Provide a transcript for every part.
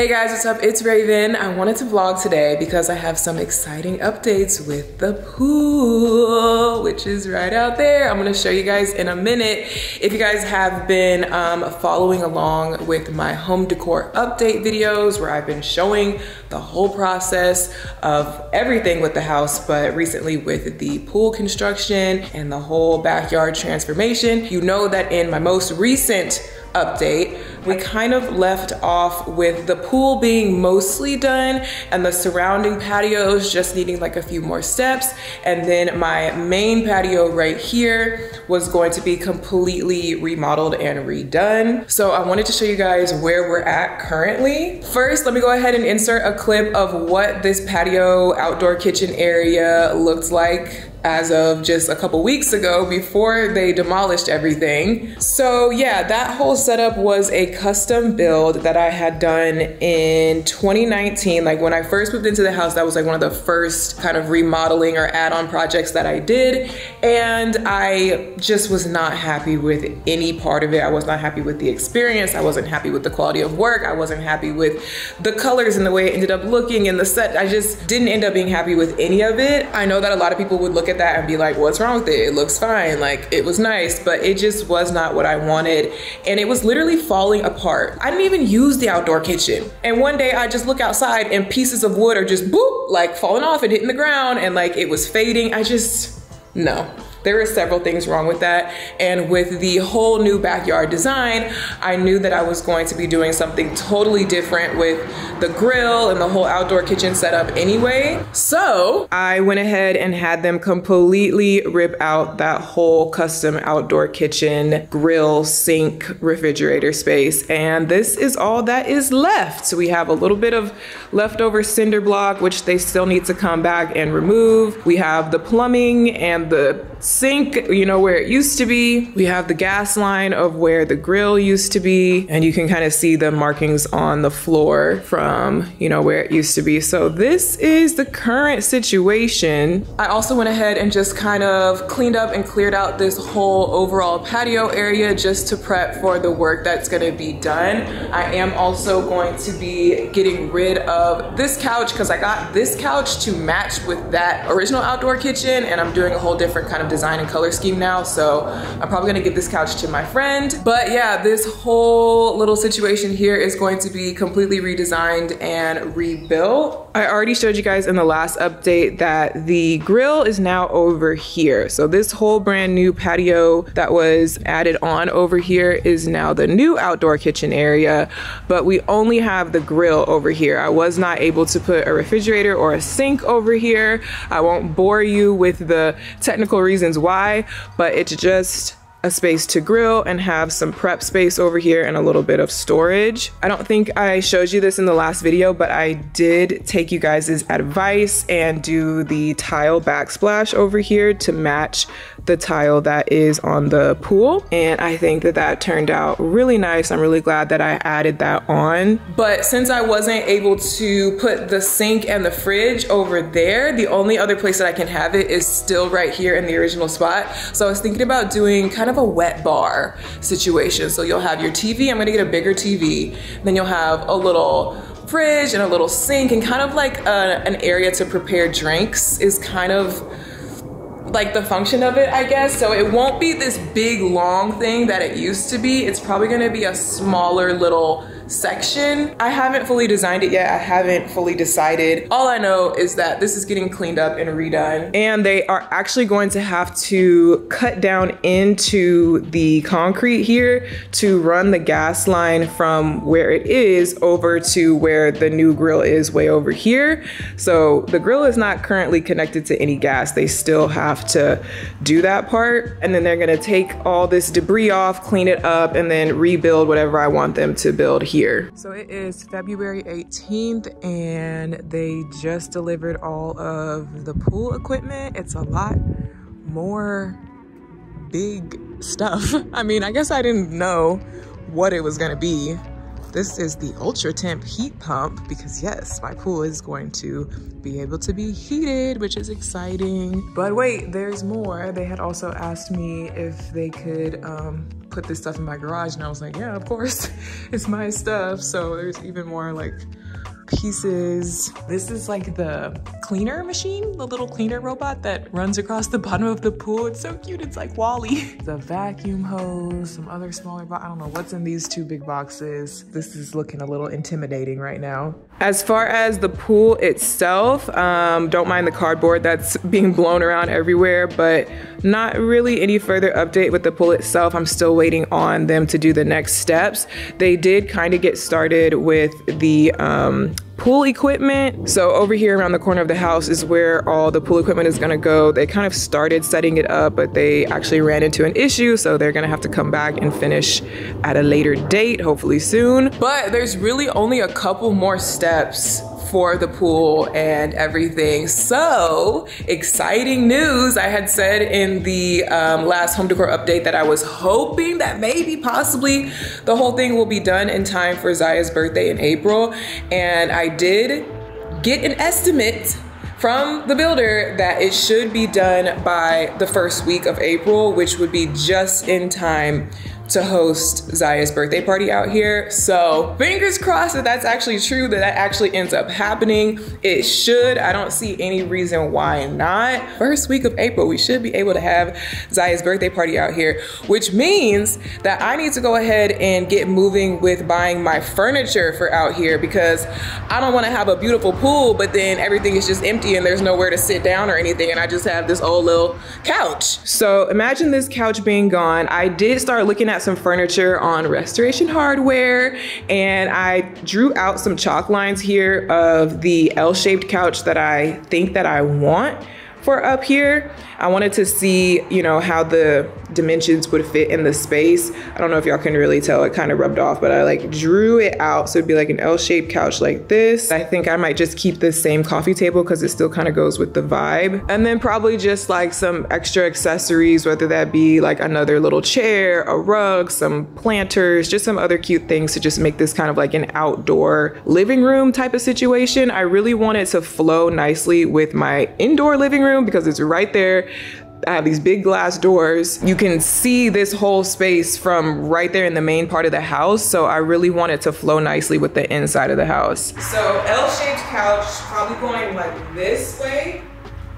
Hey guys, what's up? It's Raven. I wanted to vlog today because I have some exciting updates with the pool, which is right out there. I'm gonna show you guys in a minute. If you guys have been following along with my home decor update videos where I've been showing the whole process of everything with the house, but recently with the pool construction and the whole backyard transformation, you know that in my most recent update, we kind of left off with the pool being mostly done and the surrounding patios just needing like a few more steps. And then my main patio right here was going to be completely remodeled and redone. So I wanted to show you guys where we're at currently. First, let me go ahead and insert a clip of what this patio outdoor kitchen area looked like as of just a couple weeks ago before they demolished everything. So yeah, that whole setup was a custom build that I had done in 2019. Like when I first moved into the house, that was like one of the first kind of remodeling or add-on projects that I did. And I just was not happy with any part of it. I was not happy with the experience. I wasn't happy with the quality of work. I wasn't happy with the colors and the way it ended up looking and the set. I just didn't end up being happy with any of it. I know that a lot of people would look at that and be like, what's wrong with it? It looks fine, like it was nice, but it just was not what I wanted. And it was literally falling apart. I didn't even use the outdoor kitchen. And one day I just look outside and pieces of wood are just boop, like falling off and hitting the ground, and like it was fading. No. There were several things wrong with that. And with the whole new backyard design, I knew that I was going to be doing something totally different with the grill and the whole outdoor kitchen setup anyway. So I went ahead and had them completely rip out that whole custom outdoor kitchen, grill, sink, refrigerator space. And this is all that is left. So we have a little bit of leftover cinder block, which they still need to come back and remove. We have the plumbing and the sink, you know, where it used to be. We have the gas line of where the grill used to be, and you can kind of see the markings on the floor from, you know, where it used to be. So this is the current situation. I also went ahead and just kind of cleaned up and cleared out this whole overall patio area just to prep for the work that's going to be done. I am also going to be getting rid of this couch because I got this couch to match with that original outdoor kitchen, and I'm doing a whole different kind of design and color scheme now, so I'm probably gonna give this couch to my friend. But yeah, this whole little situation here is going to be completely redesigned and rebuilt. I already showed you guys in the last update that the grill is now over here. So this whole brand new patio that was added on over here is now the new outdoor kitchen area, but we only have the grill over here. I was not able to put a refrigerator or a sink over here. I won't bore you with the technical reasons why, but it's just a space to grill and have some prep space over here and a little bit of storage. I don't think I showed you this in the last video, but I did take you guys' advice and do the tile backsplash over here to match the tile that is on the pool. And I think that that turned out really nice. I'm really glad that I added that on. But since I wasn't able to put the sink and the fridge over there, the only other place that I can have it is still right here in the original spot. So I was thinking about doing kind of a wet bar situation. So you'll have your TV, I'm gonna get a bigger TV, then you'll have a little fridge and a little sink, and kind of like an area to prepare drinks is kind of like the function of it, I guess. So it won't be this big long thing that it used to be. It's probably gonna be a smaller little section. I haven't fully designed it yet. I haven't fully decided. All I know is that this is getting cleaned up and redone, and they are actually going to have to cut down into the concrete here to run the gas line from where it is over to where the new grill is way over here. So the grill is not currently connected to any gas. They still have to do that part, and then they're gonna take all this debris off, clean it up, and then rebuild whatever I want them to build here. So it is February 18th and they just delivered all of the pool equipment. It's a lot more big stuff. I mean, I guess I didn't know what it was gonna be. This is the Ultra Temp heat pump because yes, my pool is going to be able to be heated, which is exciting. But wait, there's more. They had also asked me if they could put this stuff in my garage, and I was like, yeah, of course, it's my stuff. So there's even more like pieces. This is like the cleaner machine, the little cleaner robot that runs across the bottom of the pool. It's so cute, it's like WALL-E. The vacuum hose, some other smaller I don't know what's in these two big boxes. This is looking a little intimidating right now. As far as the pool itself, don't mind the cardboard that's being blown around everywhere, but not really any further update with the pool itself. I'm still waiting on them to do the next steps. They did kind of get started with the pool equipment. So over here around the corner of the house is where all the pool equipment is gonna go. They kind of started setting it up, but they actually ran into an issue, so they're gonna have to come back and finish at a later date, hopefully soon. But there's really only a couple more steps for the pool and everything. So exciting news. I had said in the last home decor update that I was hoping that maybe possibly the whole thing will be done in time for Ziya's birthday in April. And I did get an estimate from the builder that it should be done by the first week of April, which would be just in time to host Ziya's birthday party out here. So fingers crossed that that's actually true, that actually ends up happening. It should. I don't see any reason why not. First week of April, we should be able to have Ziya's birthday party out here, which means that I need to go ahead and get moving with buying my furniture for out here, because I don't want to have a beautiful pool, but then everything is just empty and there's nowhere to sit down or anything, and I just have this old little couch. So imagine this couch being gone. I did start looking at some furniture on Restoration Hardware, and I drew out some chalk lines here of the L-shaped couch that I think that I want for up here. I wanted to see, you know, how the dimensions would fit in the space. I don't know if y'all can really tell, it kind of rubbed off, but I like drew it out so it'd be like an L-shaped couch like this. I think I might just keep this same coffee table because it still kind of goes with the vibe. And then probably just like some extra accessories, whether that be like another little chair, a rug, some planters, just some other cute things to just make this kind of like an outdoor living room type of situation. I really want it to flow nicely with my indoor living room because it's right there. I have these big glass doors. You can see this whole space from right there in the main part of the house. So I really want it to flow nicely with the inside of the house. So L-shaped couch, probably going like this way.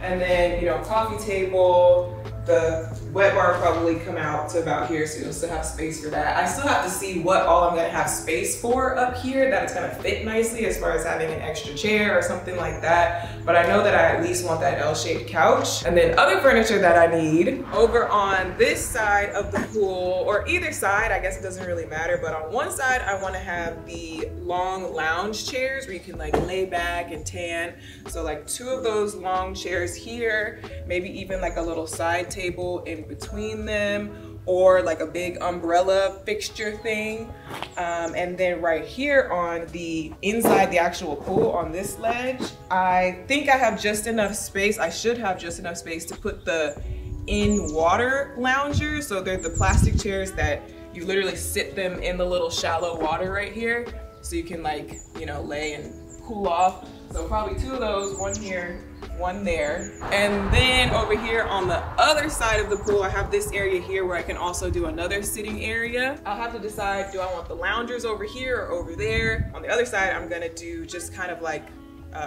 And then, you know, coffee table, the wet bar probably come out to about here, so you'll still have space for that. I still have to see what all I'm gonna have space for up here that it's gonna fit nicely, as far as having an extra chair or something like that. But I know that I at least want that L-shaped couch. And then other furniture that I need over on this side of the pool, or either side, I guess it doesn't really matter, but on one side I wanna have the long lounge chairs where you can like lay back and tan. So like 2 of those long chairs here, maybe even like a little side table in between them, or like a big umbrella fixture thing. And then right here on the inside, the actual pool on this ledge, I think I have just enough space. I should have just enough space to put the in-water loungers. So they're the plastic chairs that you literally sit them in the little shallow water right here. So you can like, you know, lay and cool off. So probably 2 of those, one here, one there. And then over here on the other side of the pool, I have this area here where I can also do another sitting area. I'll have to decide, do I want the loungers over here or over there? On the other side, I'm gonna do just kind of like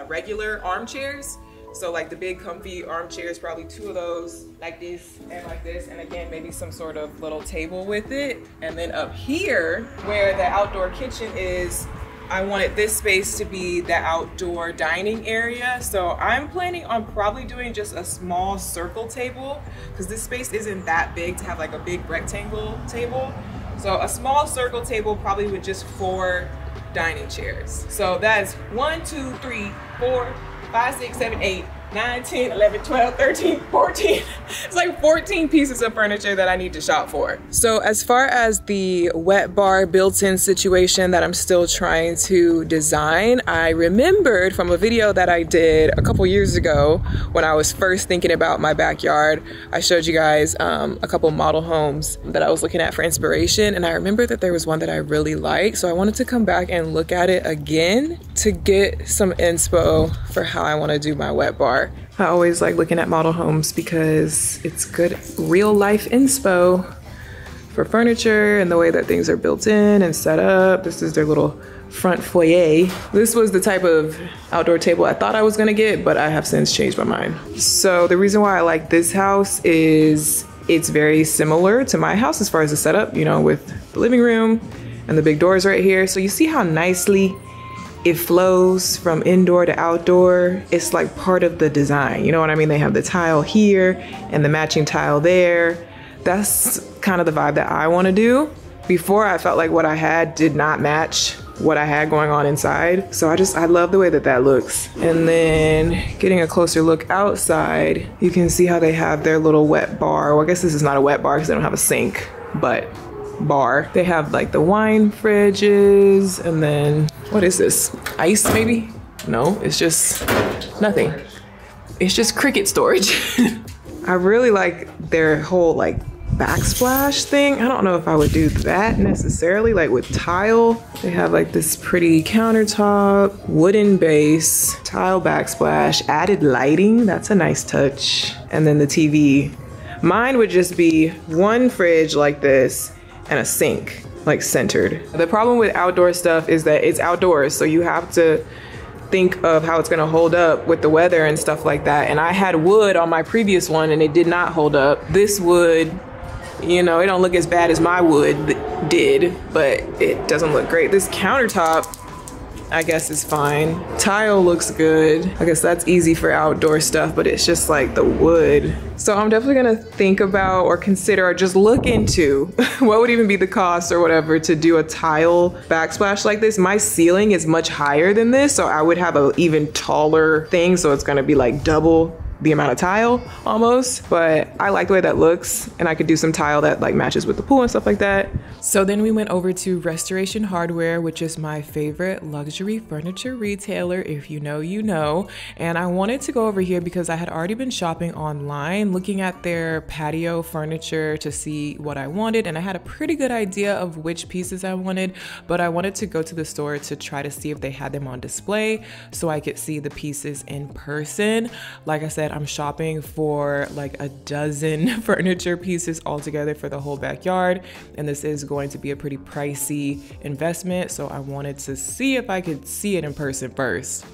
regular armchairs. So like the big comfy armchairs, probably 2 of those, like this and like this. And again, maybe some sort of little table with it. And then up here, where the outdoor kitchen is, I wanted this space to be the outdoor dining area. So I'm planning on probably doing just a small circle table, because this space isn't that big to have like a big rectangle table. So a small circle table, probably with just 4 dining chairs. So that's 1, 2, 3, 4, 5, 6, 7, 8, 9, 10, 11, 12, 13, 14. It's like 14 pieces of furniture that I need to shop for. So as far as the wet bar built-in situation that I'm still trying to design, I remembered from a video that I did a couple years ago when I was first thinking about my backyard. I showed you guys a couple model homes that I was looking at for inspiration, and I remember that there was one that I really liked. So I wanted to come back and look at it again to get some inspo for how I want to do my wet bar. I always like looking at model homes because it's good real life inspo for furniture and the way that things are built in and set up. This is their little front foyer. This was the type of outdoor table I thought I was gonna get, but I have since changed my mind. So the reason why I like this house is it's very similar to my house as far as the setup, you know, with the living room and the big doors right here. So you see how nicely it flows from indoor to outdoor. It's like part of the design, you know what I mean? They have the tile here and the matching tile there. That's kind of the vibe that I want to do. Before, I felt like what I had did not match what I had going on inside. So I love the way that that looks. And then getting a closer look outside, you can see how they have their little wet bar. Well, I guess this is not a wet bar because they don't have a sink, but bar. They have like the wine fridges, and then what is this? Ice maybe? No, it's just nothing. It's just Cricut storage. I really like their whole like backsplash thing. I don't know if I would do that necessarily, like with tile. They have like this pretty countertop, wooden base, tile backsplash, added lighting. That's a nice touch. And then the TV. Mine would just be one fridge like this and a sink, like centered. The problem with outdoor stuff is that it's outdoors, so you have to think of how it's gonna hold up with the weather and stuff like that. And I had wood on my previous one and it did not hold up. This wood, you know, it don't look as bad as my wood did, but it doesn't look great. This countertop, I guess, is fine. Tile looks good. I guess that's easy for outdoor stuff, but it's just like the wood. So I'm definitely gonna think about or consider or just look into what would even be the cost or whatever to do a tile backsplash like this. My ceiling is much higher than this, so I would have an even taller thing, so it's gonna be like double the amount of tile almost, but I like the way that looks, and I could do some tile that like matches with the pool and stuff like that. So then we went over to Restoration Hardware, which is my favorite luxury furniture retailer. If you know, you know. And I wanted to go over here because I had already been shopping online, looking at their patio furniture to see what I wanted, and I had a pretty good idea of which pieces I wanted, but I wanted to go to the store to try to see if they had them on display so I could see the pieces in person. Like I said, I'm shopping for like a dozen furniture pieces altogether for the whole backyard, and this is going to be a pretty pricey investment, so I wanted to see if I could see it in person first.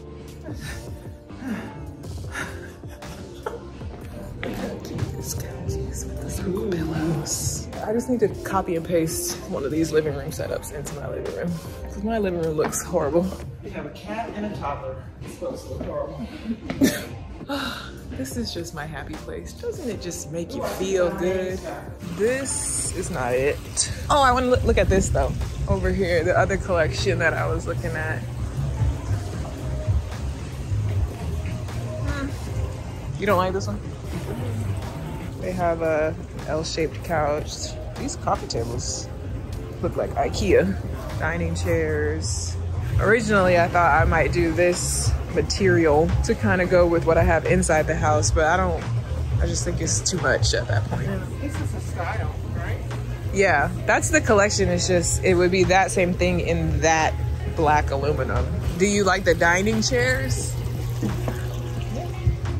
I just need to copy and paste one of these living room setups into my living room, because my living room looks horrible. We have a cat and a toddler. It's supposed to look horrible. This is just my happy place. Doesn't it just make you feel good? This is not it. Oh, I want to look at this though. Over here, the other collection that I was looking at. You don't like this one? They have a L-shaped couch. These coffee tables look like IKEA. Dining chairs. Originally, I thought I might do this material to kind of go with what I have inside the house, but I just think it's too much at that point. This is a style, right? Yeah, that's the collection. It's just, it would be that same thing in that black aluminum. Do you like the dining chairs?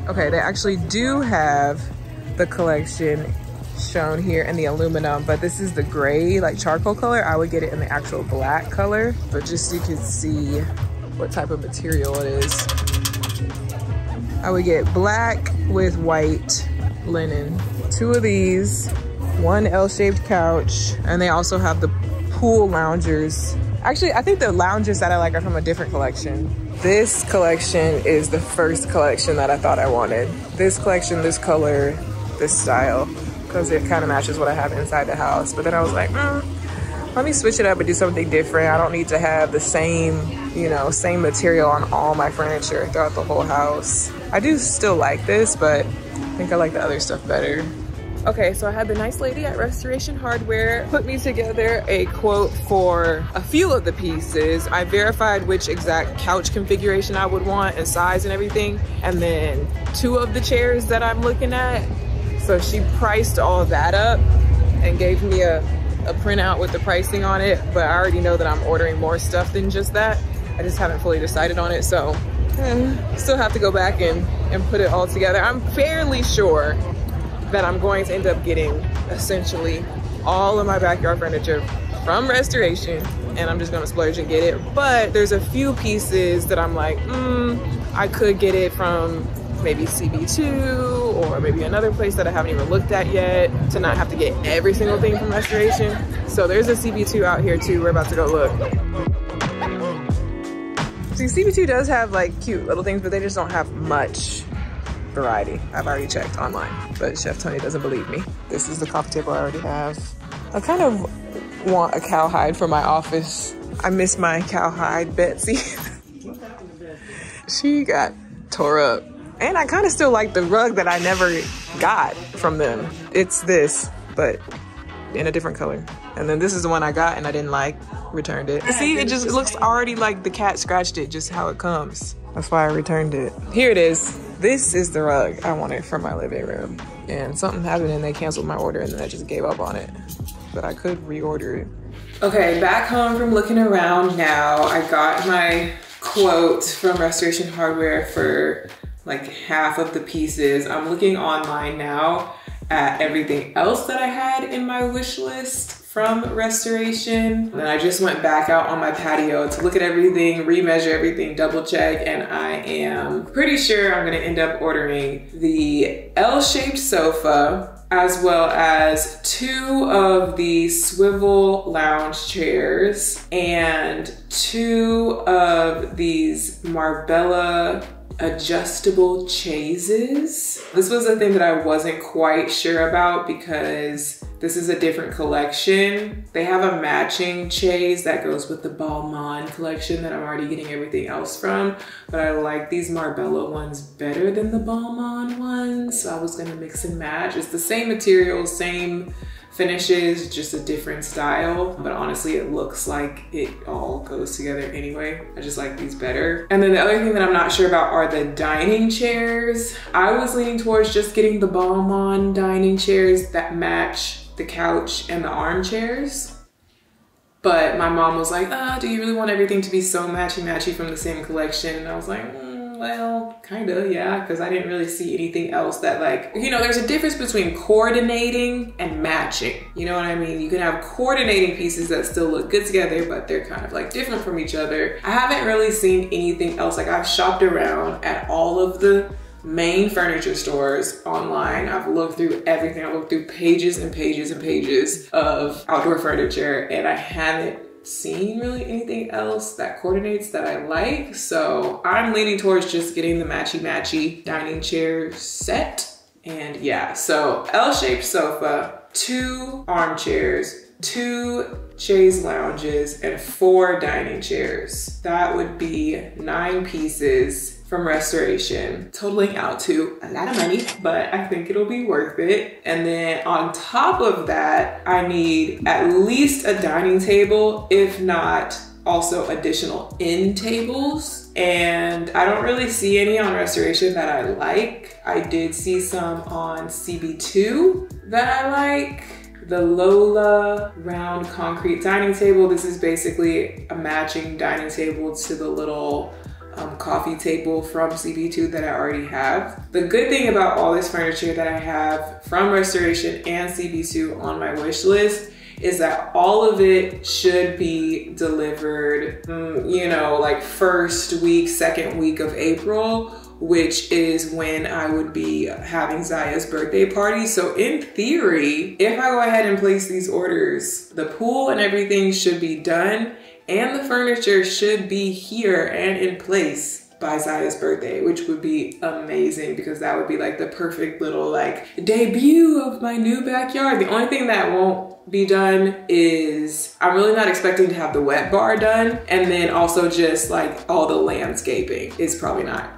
Okay, they actually do have the collection shown here in the aluminum, but this is the gray, like charcoal color. I would get it in the actual black color, but just so you can see what type of material it is. I would get black with white linen. 2 of these, 1 L-shaped couch, and they also have the pool loungers. Actually, I think the loungers that I like are from a different collection. This collection is the first collection that I thought I wanted. This collection, this color, this style, because it kind of matches what I have inside the house. But then I was like, let me switch it up and do something different. I don't need to have the same, you know, same material on all my furniture throughout the whole house. I do still like this, but I think I like the other stuff better. Okay, so I had the nice lady at Restoration Hardware put me together a quote for a few of the pieces. I verified which exact couch configuration I would want and size and everything. And then 2 of the chairs that I'm looking at. So she priced all that up and gave me a printout with the pricing on it, but I already know that I'm ordering more stuff than just that. I just haven't fully decided on it, so still have to go back and put it all together. I'm fairly sure that I'm going to end up getting essentially all of my backyard furniture from restoration, and I'm just gonna splurge and get it. But there's a few pieces that I'm like, I could get it from maybe CB2 or maybe another place that I haven't even looked at yet, to not have to get every single thing from restoration. So there's a CB2 out here too. We're about to go look. See, CB2 does have like cute little things, but they just don't have much variety. I've already checked online, but Chef Tony doesn't believe me. This is the coffee table I already have. I kind of want a cowhide for my office. I miss my cowhide Betsy. She got tore up. And I kind of still like the rug that I never got from them. It's this, but in a different color. And then this is the one I got and I didn't like, returned it. See, it looks already like the cat scratched it, just how it comes. That's why I returned it. Here it is. This is the rug I wanted for my living room. And something happened and they canceled my order and then I just gave up on it. But I could reorder it. Okay, back home from looking around now. I got my quote from Restoration Hardware for like half of the pieces. I'm looking online now at everything else that I had in my wish list from restoration. And I just went back out on my patio to look at everything, remeasure everything, double check, and I am pretty sure I'm gonna end up ordering the L-shaped sofa, as well as 2 of the swivel lounge chairs and 2 of these Marbella adjustable chaises. This was a thing that I wasn't quite sure about because this is a different collection. They have a matching chaise that goes with the Balmain collection that I'm already getting everything else from, but I like these Marbella ones better than the Balmain ones, so I was gonna mix and match. It's the same material, same finishes, just a different style, but honestly it looks like it all goes together anyway. I just like these better. And then the other thing that I'm not sure about are the dining chairs. I was leaning towards just getting the Balmain dining chairs that match the couch and the armchairs, but my mom was like, do you really want everything to be so matchy-matchy from the same collection? And I was like, well, kinda, yeah, because I didn't really see anything else that, like, you know, there's a difference between coordinating and matching. You know what I mean? You can have coordinating pieces that still look good together, but they're kind of like different from each other. I haven't really seen anything else. Like, I've shopped around at all of the main furniture stores online. I've looked through everything. I've looked through pages and pages and pages of outdoor furniture, and I haven't seen really anything else that coordinates that I like. So I'm leaning towards just getting the matchy-matchy dining chair set. And yeah, so L-shaped sofa, 2 armchairs, 2 chaise lounges, and 4 dining chairs. That would be 9 pieces from restoration, totaling out to a lot of money, but I think it'll be worth it. And then on top of that, I need at least a dining table, if not also additional end tables. And I don't really see any on restoration that I like. I did see some on CB2 that I like. The Lola round concrete dining table. This is basically a matching dining table to the little coffee table from CB2 that I already have. The good thing about all this furniture that I have from restoration and CB2 on my wish list is that all of it should be delivered, you know, like first week, second week of April, which is when I would be having Ziya's birthday party. So in theory, if I go ahead and place these orders, the pool and everything should be done and the furniture should be here and in place by Ziya's birthday, which would be amazing because that would be like the perfect little like debut of my new backyard. The only thing that won't be done is I'm really not expecting to have the wet bar done, and then also just like all the landscaping is probably not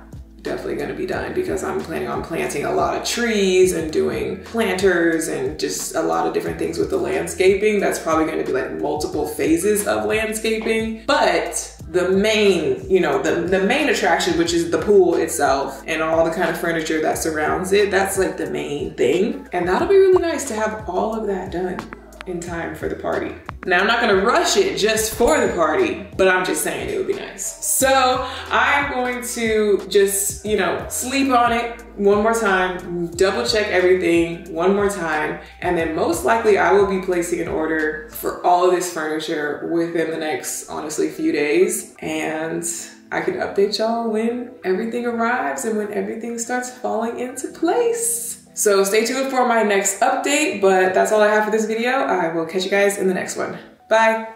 definitely going to be done because I'm planning on planting a lot of trees and doing planters and just a lot of different things with the landscaping. That's probably going to be like multiple phases of landscaping, but the main, you know, the main attraction, which is the pool itself and all the kind of furniture that surrounds it, that's like the main thing. And that'll be really nice to have all of that done. in time for the party. Now, I'm not gonna rush it just for the party, but I'm just saying it would be nice. So I'm going to just, you know, sleep on it one more time, double check everything one more time, and then most likely I will be placing an order for all of this furniture within the next, honestly, few days. And I can update y'all when everything arrives and when everything starts falling into place. So stay tuned for my next update, but that's all I have for this video. I will catch you guys in the next one. Bye.